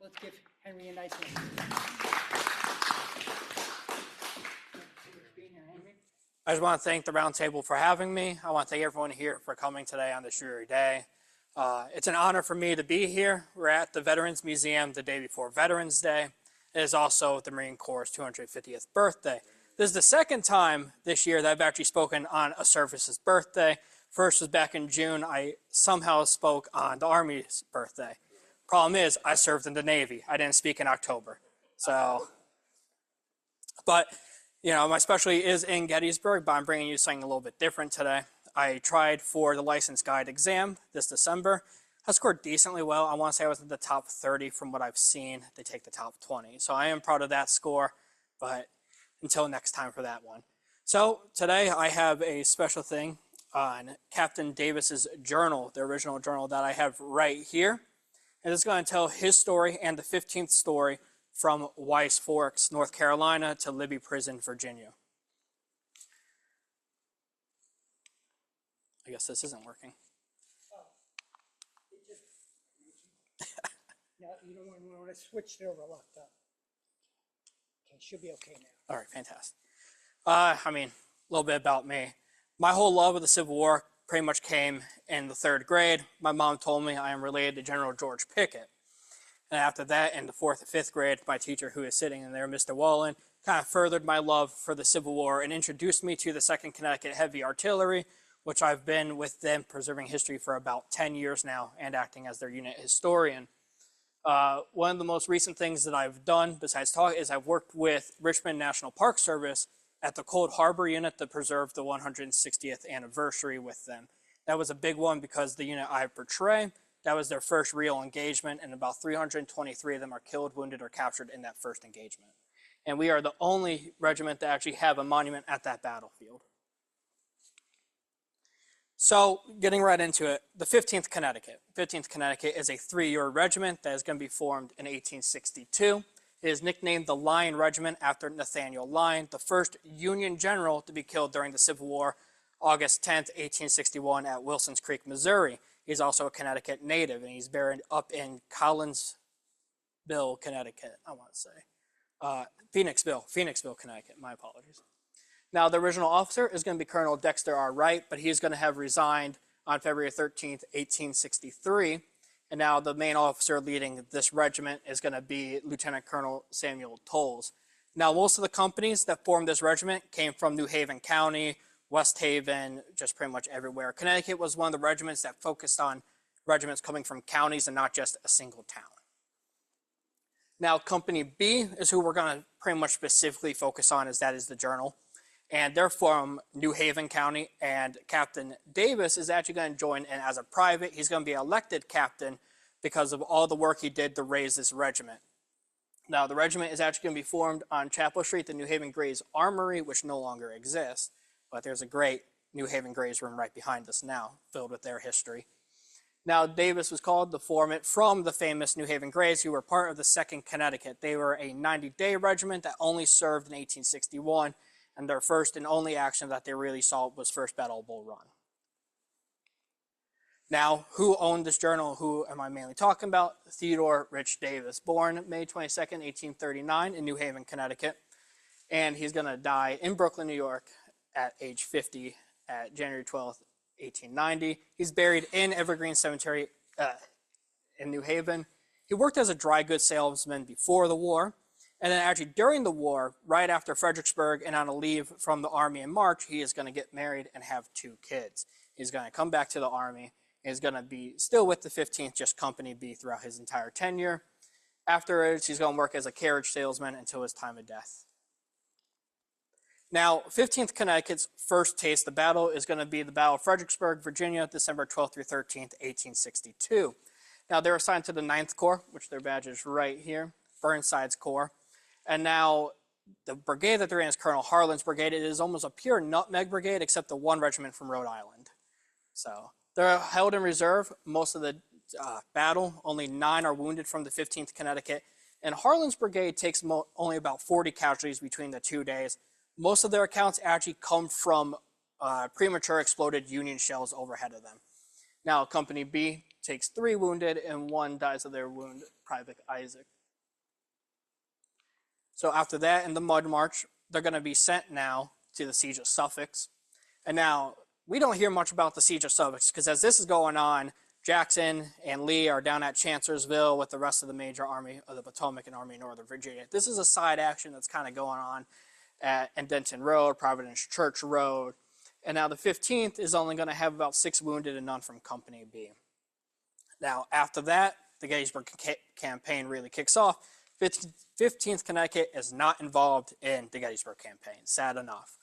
Let's give Henry a nice hand. I just want to thank the Roundtable for having me. I want to thank everyone here for coming today on this dreary day. It's an honor for me to be here. We're at the Veterans Museum the day before Veterans Day. It is also the Marine Corps' 250th birthday. This is the second time this year that I've actually spoken on a service's birthday. First was back in June. I somehow spoke on the Army's birthday. Problem is, I served in the Navy. I didn't speak in October. But you know, my specialty is in Gettysburg, but I'm bringing you something a little bit different today. I tried for the license guide exam this December. I scored decently well. I want to say I was in the top 30 from what I've seen. They take the top 20. So I am proud of that score, but until next time for that one. So today I have a special thing on Captain Davis's journal, the original journal that I have right here. And it's going to tell his story and the 15th story from Wyse Forks, North Carolina to Libby Prison, Virginia. I guess this isn't working. Oh, no, you don't want to switch it over locked up. Okay, should be okay now. All right, fantastic. I mean, a little bit about me. My whole love of the Civil War pretty much came in the 3rd grade. My mom told me I am related to General George Pickett. And after that, in the 4th and 5th grade, my teacher, who is sitting in there, Mr. Wallen, kind of furthered my love for the Civil War and introduced me to the 2nd Connecticut Heavy Artillery, which I've been with them preserving history for about 10 years now and acting as their unit historian. One of the most recent things that I've done, besides talk, is I've worked with Richmond National Park Service at the Cold Harbor unit to preserve the 160th anniversary with them. That was a big one because the unit I portray, that was their first real engagement, and about 323 of them are killed, wounded, or captured in that first engagement. And we are the only regiment that actually have a monument at that battlefield. So, getting right into it, the 15th Connecticut. 15th Connecticut is a 3-year regiment that is going to be formed in 1862. It is nicknamed the Lyon Regiment after Nathaniel Lyon, the first Union general to be killed during the Civil War, August 10th, 1861 at Wilson's Creek, Missouri. He's also a Connecticut native, and he's buried up in Collinsville, Connecticut, I want to say. Phoenixville, Connecticut, my apologies. Now, the original officer is going to be Colonel Dexter R. Wright, but he's going to have resigned on February 13th, 1863. And now the main officer leading this regiment is going to be Lieutenant Colonel Samuel Tolles. Now, most of the companies that formed this regiment came from New Haven County, West Haven, just pretty much everywhere. Connecticut was one of the regiments that focused on regiments coming from counties and not just a single town. Now, Company B is who we're going to pretty much specifically focus on, as that is the journal. And they're from New Haven County, and Captain Davis is actually going to join in as a private. He's going to be elected captain because of all the work he did to raise this regiment. Now, the regiment is actually going to be formed on Chapel Street, the New Haven Grays Armory, which no longer exists, but there's a great New Haven Grays room right behind us now, filled with their history. Now, Davis was called to form it from the famous New Haven Grays, who were part of the 2nd Connecticut. They were a 90-day regiment that only served in 1861, and their first and only action that they really saw was First Battle of Bull Run. Now, who owned this journal? Who am I mainly talking about? Theodore Rich Davis, born May 22nd, 1839 in New Haven, Connecticut. And he's going to die in Brooklyn, New York at age 50 at January 12th, 1890. He's buried in Evergreen Cemetery in New Haven. He worked as a dry goods salesman before the war. And then actually during the war, right after Fredericksburg and on a leave from the Army in March, he is going to get married and have 2 kids. He's going to come back to the Army. He's going to be still with the 15th, just Company B throughout his entire tenure. Afterwards, he's going to work as a carriage salesman until his time of death. Now, 15th Connecticut's first taste of battle is going to be the Battle of Fredericksburg, Virginia, December 12th through 13th, 1862. Now, they're assigned to the 9th Corps, which their badge is right here, Burnside's Corps. And now the brigade that they're in is Colonel Harlan's brigade. It is almost a pure nutmeg brigade, except the one regiment from Rhode Island. So they're held in reserve most of the battle. Only 9 are wounded from the 15th Connecticut. And Harlan's brigade takes only about 40 casualties between the 2 days. Most of their accounts actually come from premature exploded Union shells overhead of them. Now, Company B takes 3 wounded and 1 dies of their wound, Private Isaac. So after that, in the Mud March, they're going to be sent now to the Siege of Suffolk. And now, we don't hear much about the Siege of Suffolk because as this is going on, Jackson and Lee are down at Chancellorsville with the rest of the major Army of the Potomac and Army of Northern Virginia. This is a side action that's kind of going on at Denton Road, Providence Church Road. And now the 15th is only going to have about 6 wounded and none from Company B. Now, after that, the Gettysburg campaign really kicks off. 15th Connecticut is not involved in the Gettysburg campaign, sad enough.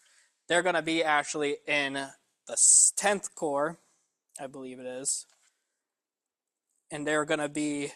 They're going to be actually in the 10th Corps, I believe it is. And they're going to be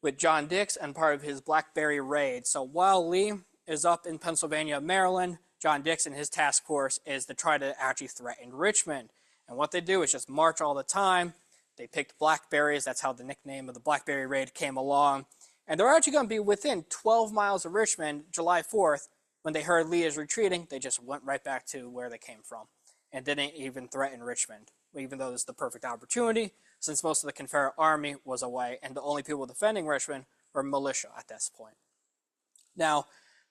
with John Dix and part of his Blackberry raid. So while Lee is up in Pennsylvania, Maryland, John Dix and his task force is to try to actually threaten Richmond. And what they do is just march all the time. They picked blackberries. That's how the nickname of the Blackberry raid came along. And they're actually going to be within 12 miles of Richmond, July 4th. When they heard Lee is retreating, they just went right back to where they came from and didn't even threaten Richmond, even though this is the perfect opportunity since most of the Confederate army was away and the only people defending Richmond were militia at this point. Now,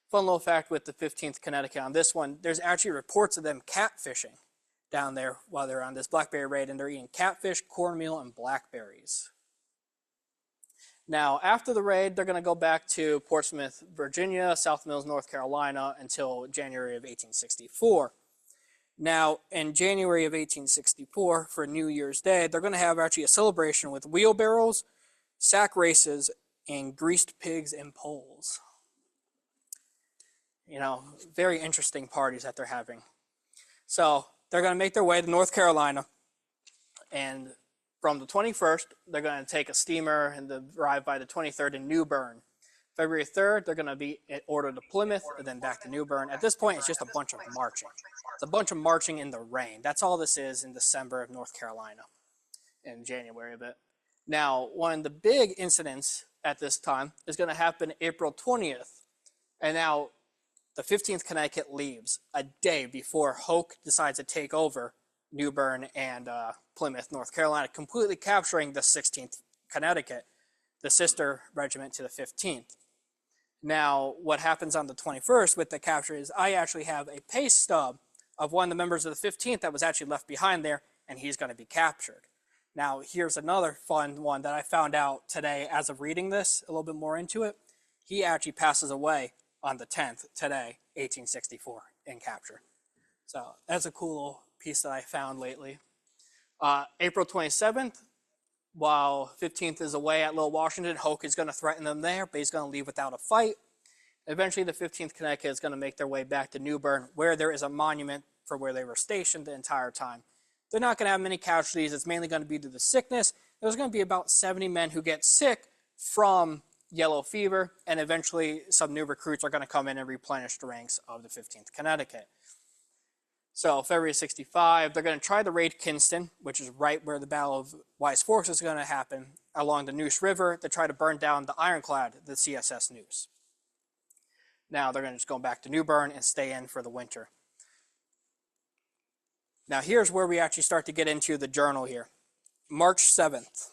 fun little fact with the 15th Connecticut on this one, there's actually reports of them catfishing down there while they're on this Blackberry raid, and they're eating catfish, cornmeal, and blackberries. Now, after the raid, they're going to go back to Portsmouth, Virginia, South Mills, North Carolina, until January of 1864. Now, in January of 1864, for New Year's Day, they're going to have actually a celebration with wheelbarrows, sack races, and greased pigs and poles. You know, very interesting parties that they're having. So, they're going to make their way to North Carolina, and from the 21st, they're going to take a steamer and arrive by the 23rd in New Bern. February 3rd, they're going to be ordered to Plymouth and then back to New Bern. At this point, it's just a bunch of marching. It's a bunch of marching in the rain. That's all this is in December of North Carolina, in January of it. Now, one of the big incidents at this time is going to happen April 20th. And now, the 15th Connecticut leaves a day before Hoke decides to take over New Bern and Plymouth, North Carolina, completely capturing the 16th Connecticut, the sister regiment to the 15th. Now, what happens on the 21st with the capture is I actually have a pay stub of one of the members of the 15th that was actually left behind there, and he's going to be captured. Now, here's another fun one that I found out today as of reading this, a little bit more into it. He actually passes away on the 10th today, 1864, in capture. So that's a cool little piece that I found lately. April 27th, while 15th is away at Little Washington, Hoke is going to threaten them there, but he's going to leave without a fight. Eventually, the 15th Connecticut is going to make their way back to New Bern, where there is a monument for where they were stationed the entire time. They're not going to have many casualties. It's mainly going to be due to sickness. There's going to be about 70 men who get sick from yellow fever, and eventually some new recruits are going to come in and replenish the ranks of the 15th Connecticut. So February 65, they're going to try to raid Kinston, which is right where the Battle of Wyse Forks is going to happen, along the Neuse River to try to burn down the ironclad, the CSS Neuse. Now they're going to just go back to New Bern and stay in for the winter. Now here's where we actually start to get into the journal here. March 7th.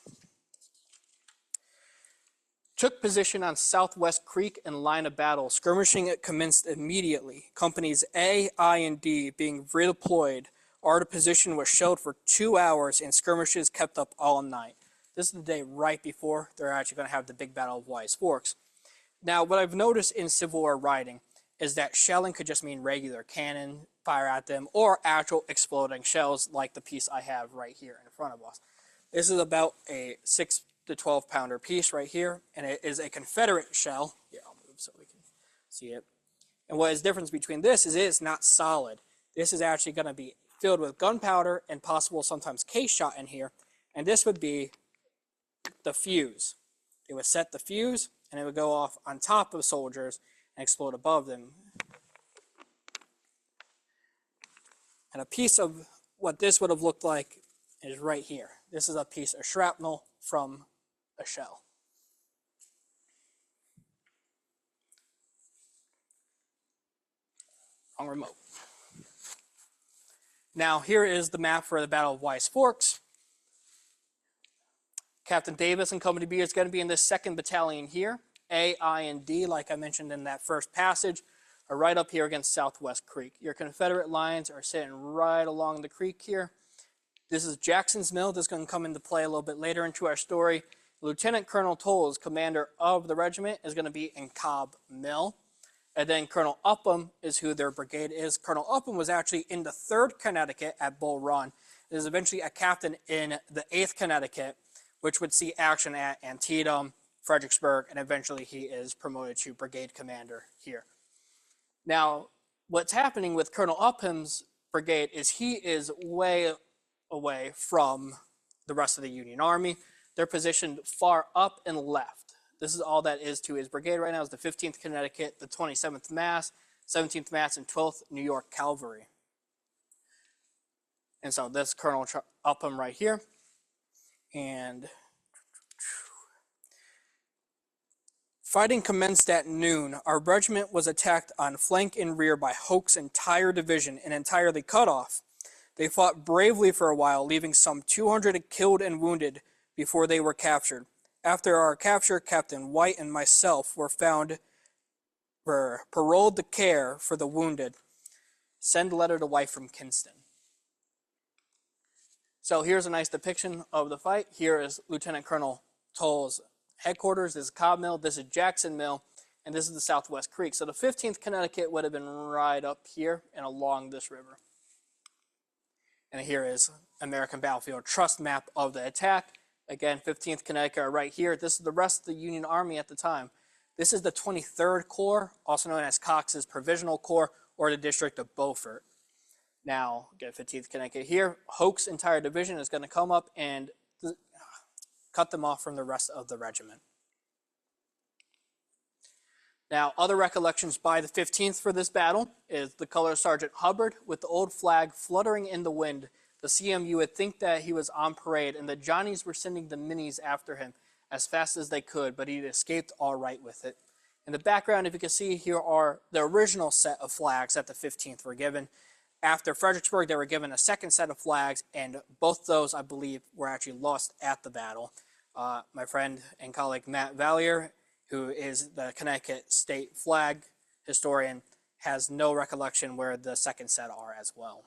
Took position on Southwest Creek and line of battle. Skirmishing commenced immediately. Companies A, I, and D being redeployed. Our position was shelled for 2 hours and skirmishes kept up all night. This is the day right before they're actually going to have the big battle of Wyse Forks. Now, what I've noticed in Civil War writing is that shelling could just mean regular cannon fire at them or actual exploding shells like the piece I have right here in front of us. This is about a 6 to 12 pounder piece right here, and it is a Confederate shell. Here, I'll move so we can see it. And what is the difference between this is it is not solid. This is actually going to be filled with gunpowder and possible sometimes case shot in here, and this would be the fuse. They would set the fuse, and it would go off on top of soldiers and explode above them. And a piece of what this would have looked like is right here. This is a piece of shrapnel from a shell. Wrong remote. Now here is the map for the Battle of Wyse Forks. Captain Davis and Company B is going to be in this 2nd Battalion here. A, I, and D, like I mentioned in that first passage, are right up here against Southwest Creek. Your Confederate lines are sitting right along the creek here. This is Jackson's Mill. This is going to come into play a little bit later into our story. Lieutenant Colonel Tolles, commander of the regiment, is going to be in Cobb Mill. And then Colonel Upham is who their brigade is. Colonel Upham was actually in the 3rd Connecticut at Bull Run. He is eventually a captain in the 8th Connecticut, which would see action at Antietam, Fredericksburg, and eventually he is promoted to brigade commander here. Now, what's happening with Colonel Upham's brigade is he is way away from the rest of the Union Army. They're positioned far up and left. This is all that is to his brigade right now is the 15th Connecticut, the 27th Mass, 17th Mass, and 12th New York Cavalry. And so this Colonel Upham right here. And fighting commenced at noon. Our regiment was attacked on flank and rear by Hoke's entire division and entirely cut off. They fought bravely for a while, leaving some 200 killed and wounded before they were captured. After our capture, Captain White and myself were paroled to care for the wounded. Send letter to wife from Kinston. So here's a nice depiction of the fight. Here is Lieutenant Colonel Tolles' headquarters. This is Cobb Mill. This is Jackson Mill. And this is the Southwest Creek. So the 15th Connecticut would have been right up here and along this river. And here is American Battlefield Trust map of the attack. Again, 15th Connecticut are right here. This is the rest of the Union Army at the time. This is the 23rd Corps, also known as Cox's Provisional Corps, or the District of Beaufort. Now, again, 15th Connecticut here. Hoke's entire division is going to come up and cut them off from the rest of the regiment. Now, other recollections by the 15th for this battle is the color Sergeant Hubbard with the old flag fluttering in the wind. The CMU would think that he was on parade and the Johnnies were sending the minis after him as fast as they could, but he escaped all right with it. In the background, if you can see, here are the original set of flags that the 15th were given. After Fredericksburg, they were given a 2nd set of flags, and both those, I believe, were actually lost at the battle. My friend and colleague Matt Valier, who is the Connecticut state flag historian, has no recollection where the 2nd set are as well.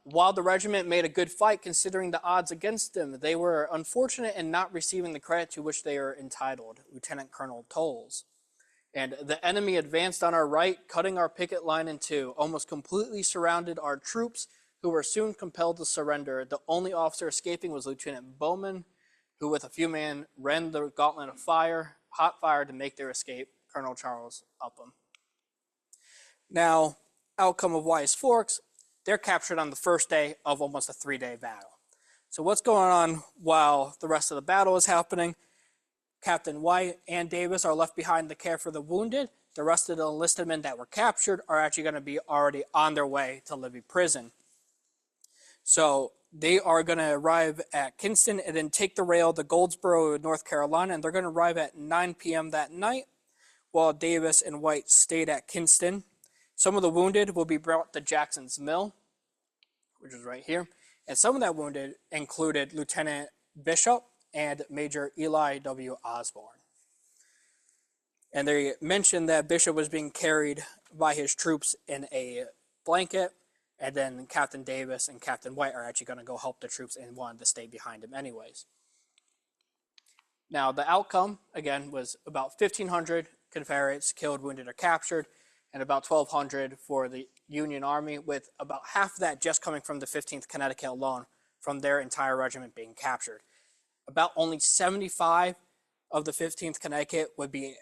While the regiment made a good fight considering the odds against them, they were unfortunate in not receiving the credit to which they are entitled, Lieutenant Colonel Tolles. And the enemy advanced on our right, cutting our picket line in two, almost completely surrounded our troops, who were soon compelled to surrender. The only officer escaping was Lieutenant Bowman, who with a few men ran the gauntlet of fire, hot fire to make their escape, Colonel Charles Upham. Now, outcome of Wyse Forks, they're captured on the first day of almost a 3-day battle. So what's going on while the rest of the battle is happening? Captain White and Davis are left behind to care for the wounded. The rest of the enlisted men that were captured are actually going to be already on their way to Libby Prison. So they are going to arrive at Kinston and then take the rail to Goldsboro, North Carolina, and they're going to arrive at 9 p.m. that night while Davis and White stayed at Kinston. Some of the wounded will be brought to Jackson's Mill, which is right here. And some of that wounded included Lieutenant Bishop and Major Eli W. Osborne. And they mentioned that Bishop was being carried by his troops in a blanket, and then Captain Davis and Captain White are actually going to go help the troops and wanted to stay behind him anyways. Now, the outcome, again, was about 1,500 Confederates killed, wounded, or captured, and about 1,200 for the Union Army, with about half of that just coming from the 15th Connecticut alone, from their entire regiment being captured. About only 75 of the 15th Connecticut would be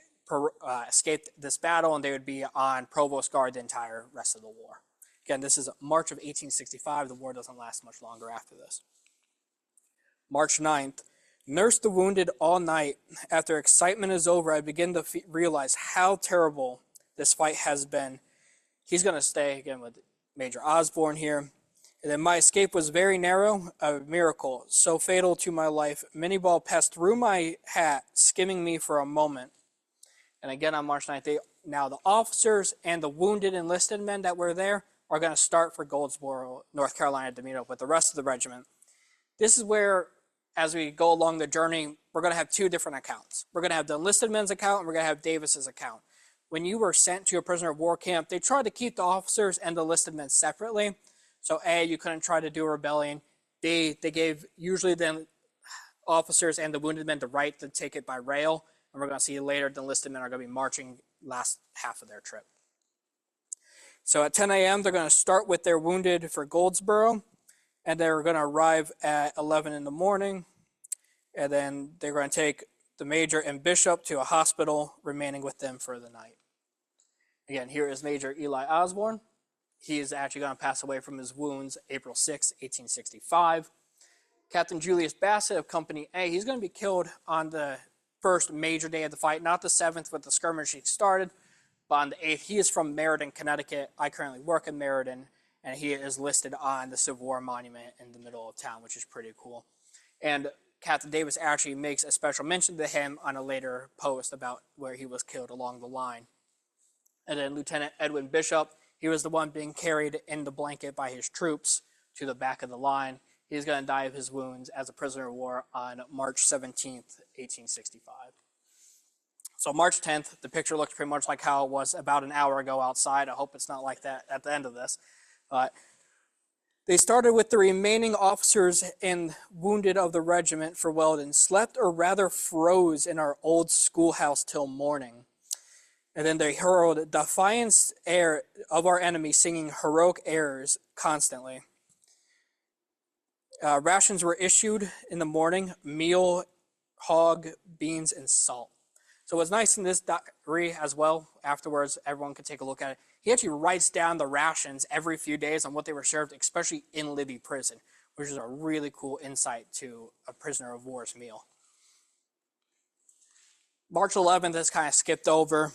escaped this battle, and they would be on Provost Guard the entire rest of the war. Again, this is March of 1865. The war doesn't last much longer after this. March 9th. Nursed the wounded all night. After excitement is over, I begin to realize how terrible this fight has been. He's going to stay again with Major Osborne here. And then my escape was very narrow, a miracle, so fatal to my life. Many ball passed through my hat, skimming me for a moment. And again on March 9th, now the officers and the wounded enlisted men that were there are going to start for Goldsboro, North Carolina to meet up with the rest of the regiment. This is where as we go along the journey, we're going to have two different accounts. We're going to have the enlisted men's account, and we're going to have Davis's account. When you were sent to a prisoner of war camp, they tried to keep the officers and the enlisted men separately. So you couldn't try to do a rebellion. They gave usually the officers and the wounded men the right to take it by rail. And we're going to see later the enlisted men are going to be marching last half of their trip. So at 10 a.m., they're going to start with their wounded for Goldsboro. And they're going to arrive at 11 in the morning. And then they're going to take the major and bishop to a hospital, remaining with them for the night. Again, here is Major Eli Osborne. He is actually going to pass away from his wounds April 6, 1865. Captain Julius Bassett of Company A, he's going to be killed on the first major day of the fight, not the 7th, but the skirmish started, but on the 8th. He is from Meriden, Connecticut. I currently work in Meriden, and he is listed on the Civil War monument in the middle of town, which is pretty cool. And Captain Davis actually makes a special mention to him on a later post about where he was killed along the line. And then Lieutenant Edwin Bishop, he was the one being carried in the blanket by his troops to the back of the line. He's going to die of his wounds as a prisoner of war on March 17th, 1865. So March 10th, the picture looks pretty much like how it was about an hour ago outside. I hope it's not like that at the end of this. They started with the remaining officers and wounded of the regiment for Weldon, slept or rather froze in our old schoolhouse till morning. And then they hurled defiance air of our enemy, singing heroic airs constantly. Rations were issued in the morning: meal, hog, beans, and salt. So what's nice in this diary as well, afterwards everyone could take a look at it, he actually writes down the rations every few days on what they were served, especially in Libby Prison, which is a really cool insight to a prisoner of war's meal. March 11th is kind of skipped over,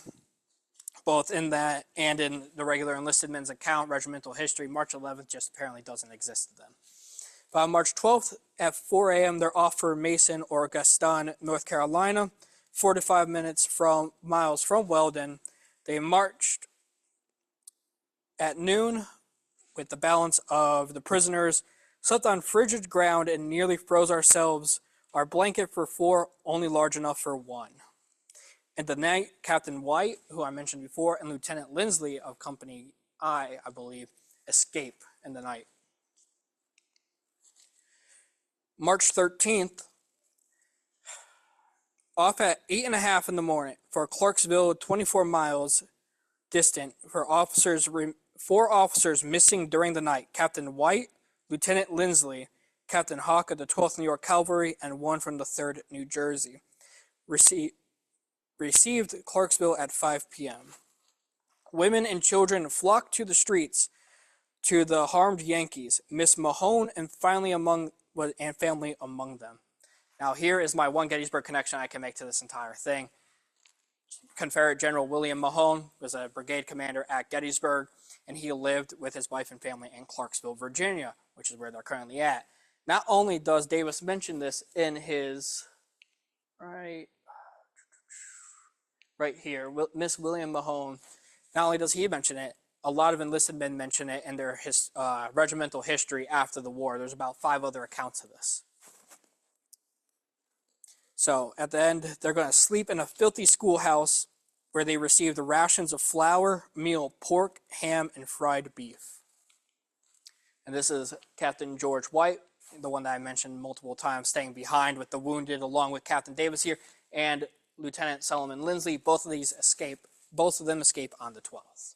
both in that and in the regular enlisted men's account, regimental history. March 11th just apparently doesn't exist to them. But on March 12th at 4 a.m., they're off for Mason or Gaston, North Carolina, 45 miles from Weldon. They marched at noon with the balance of the prisoners, slept on frigid ground, and nearly froze ourselves. Our blanket for 4, only large enough for 1. In the night, Captain White, who I mentioned before, and Lieutenant Lindsley of Company I believe, escape in the night. March 13th, off at 8:30 in the morning for Clarksville, 24 miles distant, for 4 officers missing during the night: Captain White, Lieutenant Lindsley, Captain Hawk of the 12th New York Cavalry, and 1 from the 3rd New Jersey. Received Clarksville at 5 p.m. Women and children flocked to the streets to the harmed Yankees, Miss Mahone and family among them. Now here is my one Gettysburg connection I can make to this entire thing. Confederate General William Mahone was a brigade commander at Gettysburg, and he lived with his wife and family in Clarksville, Virginia, which is where they're currently at. Not only does Davis mention this in his, right here, Miss William Mahone, not only does he mention it, a lot of enlisted men mention it in their regimental history after the war. There's about 5 other accounts of this. So at the end, they're going to sleep in a filthy schoolhouse where they received rations of flour, meal, pork, ham, and fried beef. And this is Captain George White, the one that I mentioned multiple times, staying behind with the wounded, along with Captain Davis here, and Lieutenant Solomon Lindsley. Both of them escape on the 12th.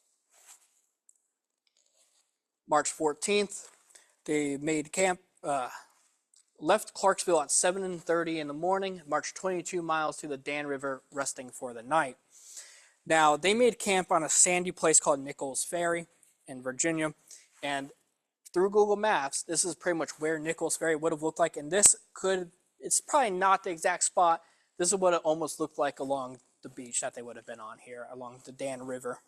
March 14th, they made camp, left Clarksville at 7:30 in the morning, marched 22 miles to the Dan River, resting for the night. Now, they made camp on a sandy place called Nichols Ferry in Virginia, and through Google Maps, this is pretty much where Nichols Ferry would have looked like, and it's probably not the exact spot. This is what it almost looked like along the beach that they would have been on here, along the Dan River.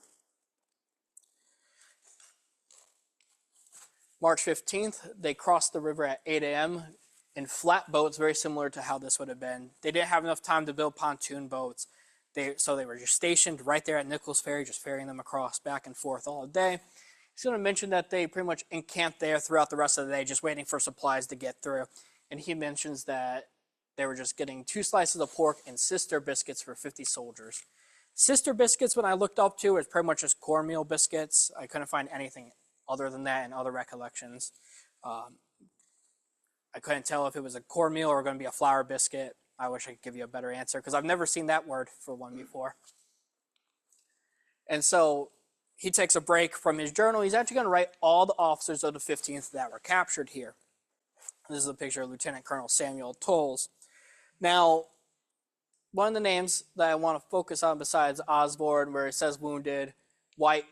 March 15th, they crossed the river at 8 a.m. in flat boats, very similar to how this would have been. They didn't have enough time to build pontoon boats, so they were just stationed right there at Nichols Ferry, just ferrying them across back and forth all day. He's going to mention that they pretty much encamped there throughout the rest of the day, just waiting for supplies to get through. and he mentions that they were just getting 2 slices of pork and sister biscuits for 50 soldiers. Sister biscuits, when I looked up to, is pretty much just cornmeal biscuits. I couldn't find anything other than that in other recollections. I couldn't tell if it was a cornmeal or going to be a flour biscuit. I wish I could give you a better answer because I've never seen that word for one before. And so he takes a break from his journal. He's actually going to write all the officers of the 15th that were captured here. This is a picture of Lieutenant Colonel Samuel Tolles. Now, one of the names that I want to focus on besides Osborne, where it says wounded, White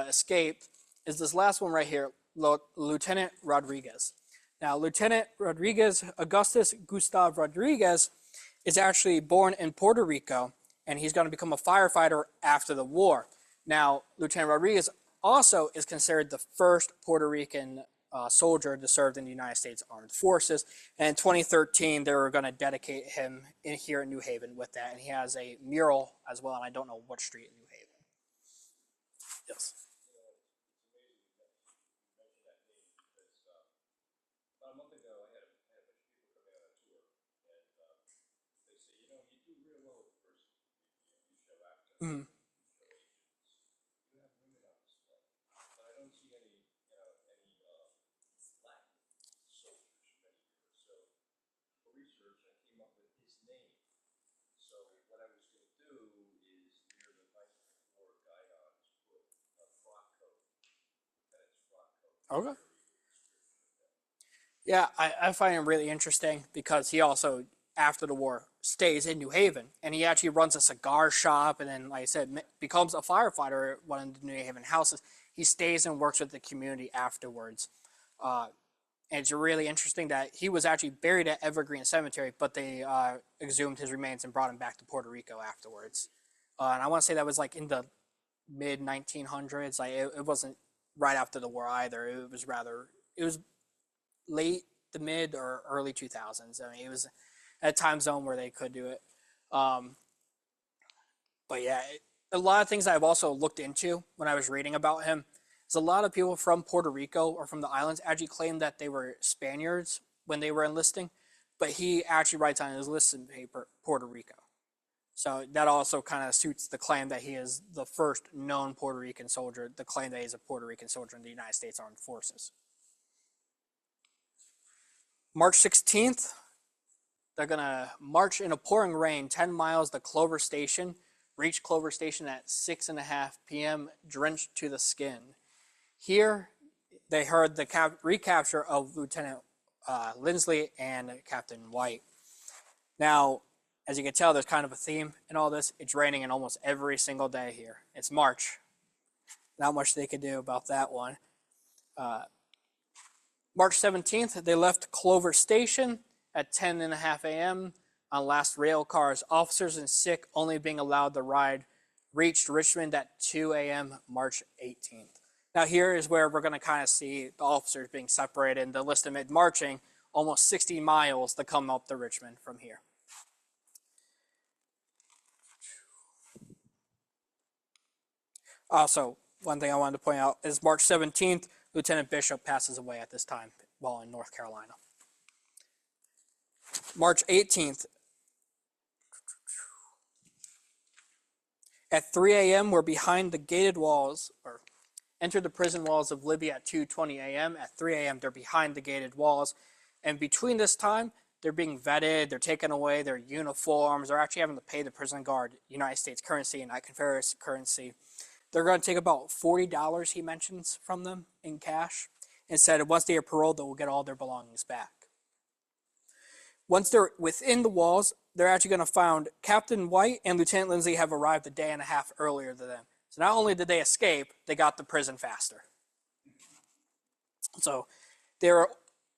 escaped, is this last one right here, Lieutenant Rodriguez. Now, Lieutenant Rodriguez, Augustus Gustav Rodriguez, is actually born in Puerto Rico, and he's going to become a firefighter after the war. Now, Lieutenant Rodriguez also is considered the first Puerto Rican soldier to serve in the United States Armed Forces. And in 2013, they were going to dedicate him here in New Haven with that. And he has a mural as well, and I don't know what street in New Haven. Yes. Mm-hmm. Okay. Yeah, I find him really interesting because he also, after the war, stays in New Haven. And he actually runs a cigar shop and then, like I said, becomes a firefighter at one of the New Haven houses. He stays and works with the community afterwards. And it's really interesting that he was actually buried at Evergreen Cemetery, but they exhumed his remains and brought him back to Puerto Rico afterwards. And I want to say that was like in the mid-1900s. Like it wasn't right after the war either. It was late the mid or early 2000s. I mean, it was a time zone where they could do it. But yeah, a lot of things I've also looked into when I was reading about him is a lot of people from Puerto Rico or from the islands actually claim that they were Spaniards when they were enlisting, but he actually writes on his enlistment paper Puerto Rico. So that also kind of suits the claim that he is the first known Puerto Rican soldier, the claim that he's a Puerto Rican soldier in the United States Armed Forces. March 16th, they're going to march in a pouring rain 10 miles to Clover Station, reach Clover Station at 6:30 p.m., drenched to the skin. Here, they heard the recapture of Lieutenant Lindsley and Captain White. Now, as you can tell, there's kind of a theme in all this. It's raining in almost every single day here. It's March. Not much they could do about that one. March 17th, they left Clover Station at 10:30 a.m. on last rail cars. Officers and sick only being allowed to ride reached Richmond at 2 a.m. March 18th. Now here is where we're going to kind of see the officers being separated and the enlisted marching almost 60 miles to come up to Richmond from here. Also, one thing I wanted to point out is March 17th, Lieutenant Bishop passes away at this time while in North Carolina. March 18th, at 3 a.m., we're behind the gated walls, or entered the prison walls of Libby at 2:20 a.m. At 3 a.m., they're behind the gated walls. And between this time, they're being vetted, they're taking away their uniforms, they're actually having to pay the prison guard United States currency and not Confederate currency. They're going to take about $40, he mentions, from them in cash. And said once they are paroled, they will get all their belongings back. Once they're within the walls, they're actually going to find Captain White and Lieutenant Lindsley have arrived a day and a half earlier than them. So not only did they escape, they got to prison faster. So they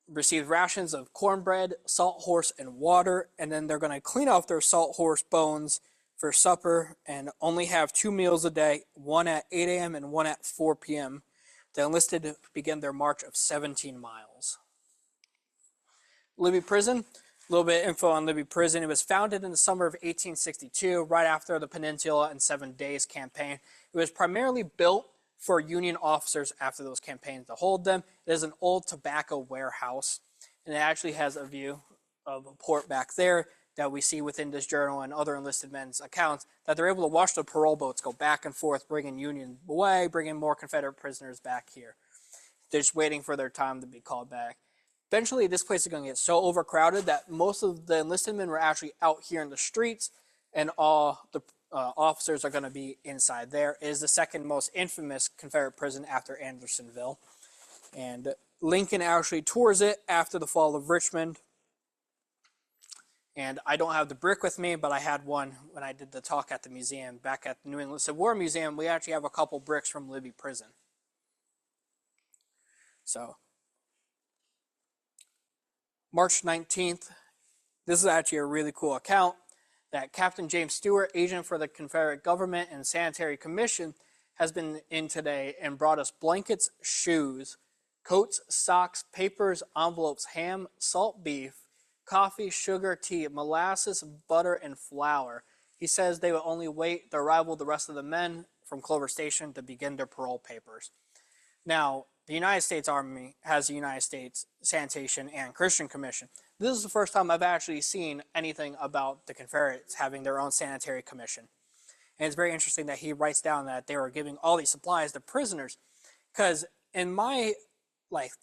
received rations of cornbread, salt horse, and water, and then they're going to clean off their salt horse bones for supper and only have 2 meals a day, one at 8 a.m. and one at 4 p.m. The enlisted begin their march of 17 miles. Libby Prison, a little bit of info on Libby Prison. It was founded in the summer of 1862, right after the Peninsula and 7 Days campaign. It was primarily built for Union officers after those campaigns to hold them. It is an old tobacco warehouse. and it actually has a view of a port back there that we see within this journal and other enlisted men's accounts, that they're able to watch the parole boats go back and forth, bringing Union away, bringing more Confederate prisoners back here. They're just waiting for their time to be called back. Eventually, this place is going to get so overcrowded that most of the enlisted men were actually out here in the streets, and all the officers are going to be inside there. It is the second most infamous Confederate prison after Andersonville. And Lincoln actually tours it after the fall of Richmond. And I don't have the brick with me, but I had one when I did the talk at the museum. Back at the New England Civil War Museum, we actually have a couple bricks from Libby Prison. So, March 19th, this is actually a really cool account that Captain James Stewart, agent for the Confederate government and Sanitary Commission, has been in today and brought us blankets, shoes, coats, socks, papers, envelopes, ham, salt beef, coffee, sugar, tea, molasses, butter, and flour. He says they will only wait the arrival of the rest of the men from Clover Station to begin their parole papers. Now, the United States Army has the United States Sanitation and Christian Commission. This is the first time I've actually seen anything about the Confederates having their own sanitary commission. And it's very interesting that he writes down that they were giving all these supplies to prisoners, because in my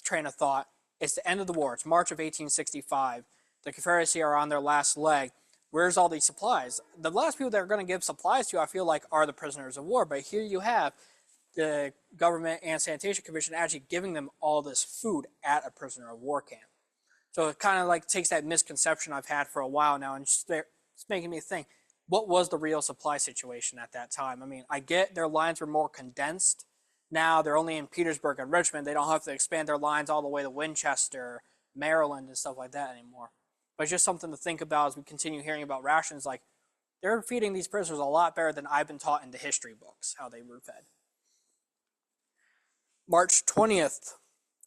train of thought, it's the end of the war. It's March of 1865. The Confederacy are on their last leg. Where's all these supplies? The last people that are going to give supplies to, I feel like, are the prisoners of war. But here you have the government and sanitation commission actually giving them all this food at a prisoner of war camp. So it kind of takes that misconception I've had for a while now, and it's making me think, what was the real supply situation at that time? I mean, I get their lines were more condensed. Now they're only in Petersburg and Richmond. They don't have to expand their lines all the way to Winchester, Maryland, and stuff like that anymore. But it's just something to think about as we continue hearing about rations. Like, they're feeding these prisoners a lot better than I've been taught in the history books, how they were fed. March 20th,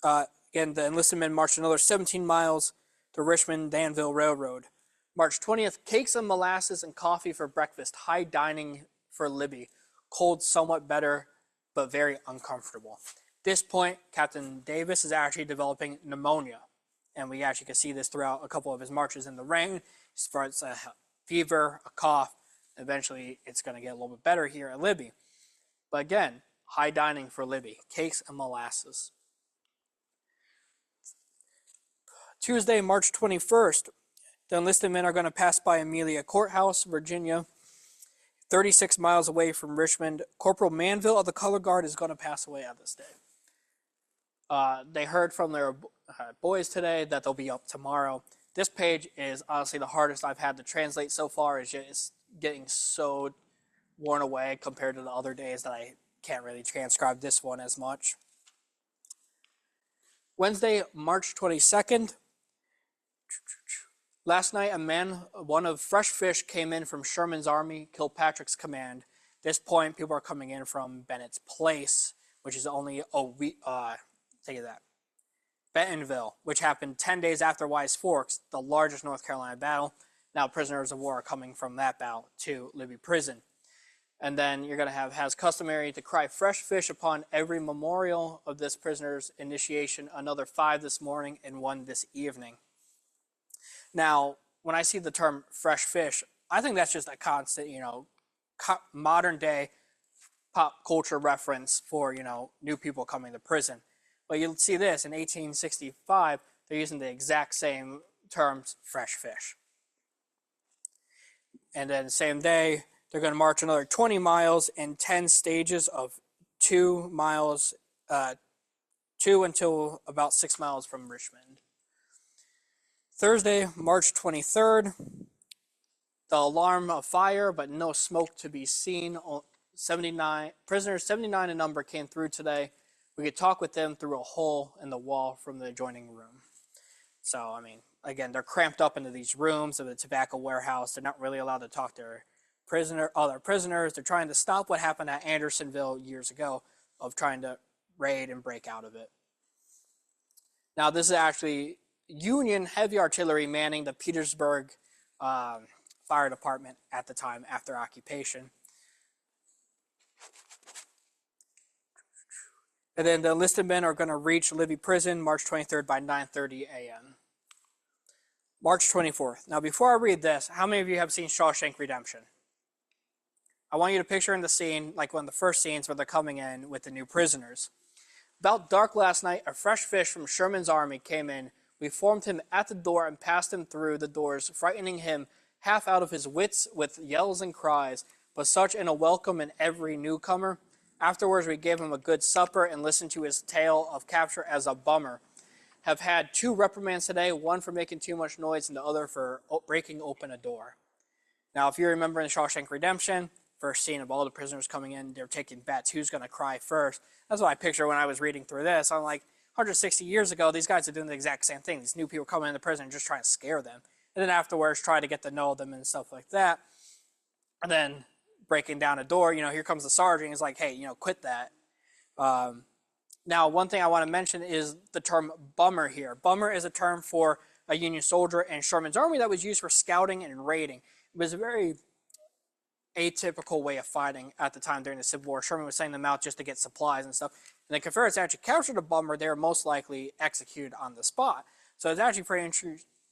again, the enlisted men marched another 17 miles to Richmond-Danville Railroad. March 20th, cakes and molasses and coffee for breakfast. High dining for Libby. Cold, somewhat better, but very uncomfortable. At this point, Captain Davis is actually developing pneumonia. And we actually can see this throughout a couple of his marches in the rain. He starts a fever, a cough. Eventually, it's going to get a little bit better here at Libby. But again, high dining for Libby. Cakes and molasses. Tuesday, March 21st, the enlisted men are going to pass by Amelia Courthouse, Virginia, 36 miles away from Richmond. Corporal Manville of the Color Guard is going to pass away on this day. They heard from their boys today that they'll be up tomorrow. This page is honestly the hardest I've had to translate so far. It's just getting so worn away compared to the other days that I can't really transcribe this one as much. Wednesday, March 22nd. Last night, one of fresh fish came in from Sherman's army, Kilpatrick's command. At this point, people are coming in from Bennett's Place, which is only a week, Bentonville, which happened 10 days after Wyse Forks, the largest North Carolina battle. Now prisoners of war are coming from that battle to Libby Prison. And then you're going to have, as customary, to cry fresh fish upon every memorial of this prisoner's initiation, another 5 this morning and 1 this evening. Now, when I see the term fresh fish, I think that's just a constant, modern day pop culture reference for, new people coming to prison. But you'll see this, in 1865, they're using the exact same terms, fresh fish. And then same day, they're going to march another 20 miles in 10 stages of 2 miles, 2 until about 6 miles from Richmond. Thursday, March 23rd, the alarm of fire, but no smoke to be seen. 79 prisoners, 79 in number, came through today. We could talk with them through a hole in the wall from the adjoining room. So, again, they're cramped up into these rooms of the tobacco warehouse. They're not really allowed to talk to other prisoners. They're trying to stop what happened at Andersonville years ago of trying to raid and break out of it. Now, this is actually Union heavy artillery manning the Petersburg fire department at the time after occupation. And then the enlisted men are going to reach Libby Prison March 23rd by 9:30 a.m. March 24th. Now, before I read this, how many of you have seen Shawshank Redemption? I want you to picture in the scene, like one of the first scenes where they're coming in with the new prisoners. About dark last night, a fresh fish from Sherman's army came in. We formed him at the door and passed him through the doors, frightening him half out of his wits with yells and cries, but such in a welcome in every newcomer. Afterwards, we gave him a good supper and listened to his tale of capture as a bummer. Have had 2 reprimands today, one for making too much noise and the other for breaking open a door. Now, if you remember in Shawshank Redemption, first scene of all the prisoners coming in, they're taking bets. Who's going to cry first? That's what I picture when I was reading through this. I'm like, 160 years ago, these guys are doing the exact same thing. These new people coming into prison and just trying to scare them. And then afterwards, try to get to know them and stuff like that. And then breaking down a door, here comes the sergeant. He's like, hey, quit that. Now, one thing I want to mention is the term bummer here. Bummer is a term for a Union soldier in Sherman's army that was used for scouting and raiding. It was a very atypical way of fighting at the time during the Civil War. Sherman was sending them out just to get supplies and stuff. And the Confederates actually captured a bummer. They were most likely executed on the spot. So it's actually pretty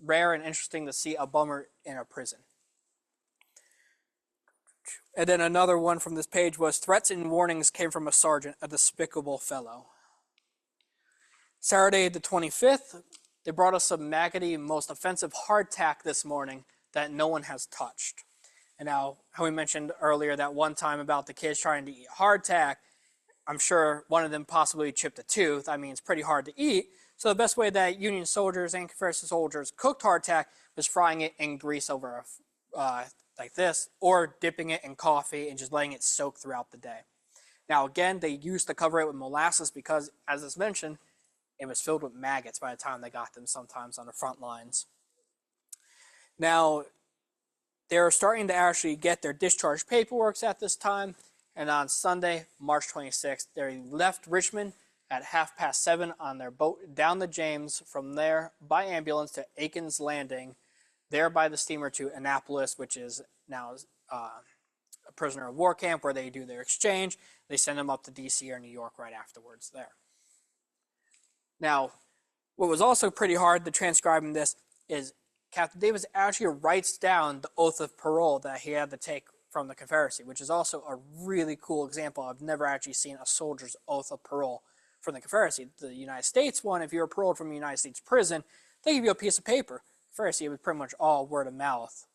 rare and interesting to see a bummer in a prison. And then another one from this page was threats and warnings came from a sergeant, a despicable fellow. Saturday the 25th, they brought us some maggoty, most offensive hardtack this morning that no one has touched. And now, how we mentioned earlier that one time about the kids trying to eat hardtack, I'm sure one of them possibly chipped a tooth. I mean, it's pretty hard to eat. So the best way that Union soldiers and Confederate soldiers cooked hardtack was frying it in grease over like this, or dipping it in coffee and just letting it soak throughout the day. Now, again, they used to cover it with molasses because, as is mentioned, it was filled with maggots by the time they got them sometimes on the front lines. Now, they're starting to actually get their discharge paperwork at this time, and on Sunday, March 26th, they left Richmond at 7:30 on their boat down the James, from there by ambulance to Aiken's Landing, there by the steamer to Annapolis, which is now a prisoner of war camp where they do their exchange. They send them up to D.C. or New York right afterwards there. Now, what was also pretty hard to transcribing this is Captain Davis actually writes down the oath of parole that he had to take from the Confederacy, which is also a really cool example. I've never actually seen a soldier's oath of parole from the Confederacy. The United States one, if you were paroled from a United States prison, they give you a piece of paper. Confederacy, it was pretty much all word of mouth.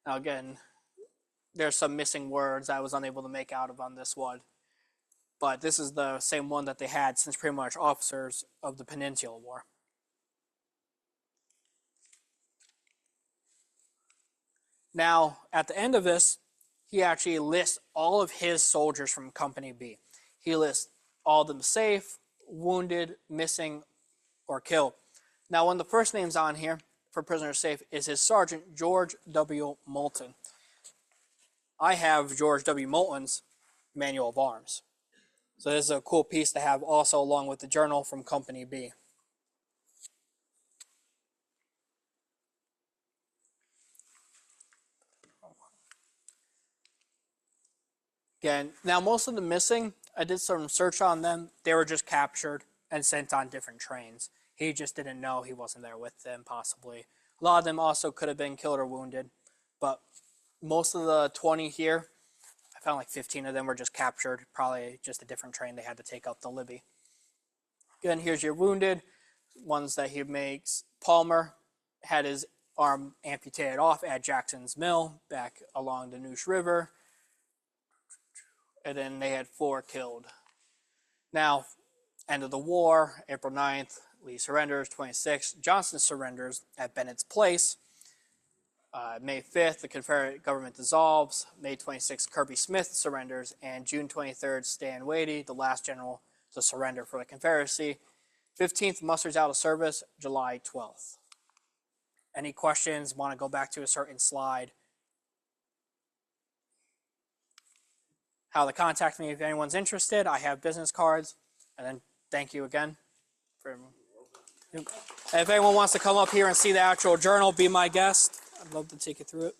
Now again, there's some missing words I was unable to make out of on this one, but this is the same one that they had since pretty much officers of the Peninsula War. Now, at the end of this, he actually lists all of his soldiers from Company B. He lists all of them safe, wounded, missing, or killed. Now, one of the first names on here for prisoner safe is his sergeant, George W. Moulton. I have George W. Moulton's Manual of Arms. So this is a cool piece to have also along with the journal from Company B. Again, now most of the missing, I did some research on them. They were just captured and sent on different trains. He just didn't know, he wasn't there with them, possibly. A lot of them also could have been killed or wounded, but most of the 20 here, I found like 15 of them were just captured, probably just a different train they had to take up the Libby. Again, here's your wounded, ones that he makes. Palmer had his arm amputated off at Jackson's Mill, back along the Neuse River. And then they had 4 killed. Now, end of the war, April 9th, Lee surrenders, 26th. Johnson surrenders at Bennett's Place. May 5th, the Confederate government dissolves. May 26th, Kirby Smith surrenders. And June 23rd, Stan Wadey, the last general to surrender for the Confederacy. 15th, musters out of service, July 12th. Any questions? Want to go back to a certain slide? How to contact me if anyone's interested. I have business cards. And then thank you again. If anyone wants to come up here and see the actual journal, be my guest. I'd love to take you through it.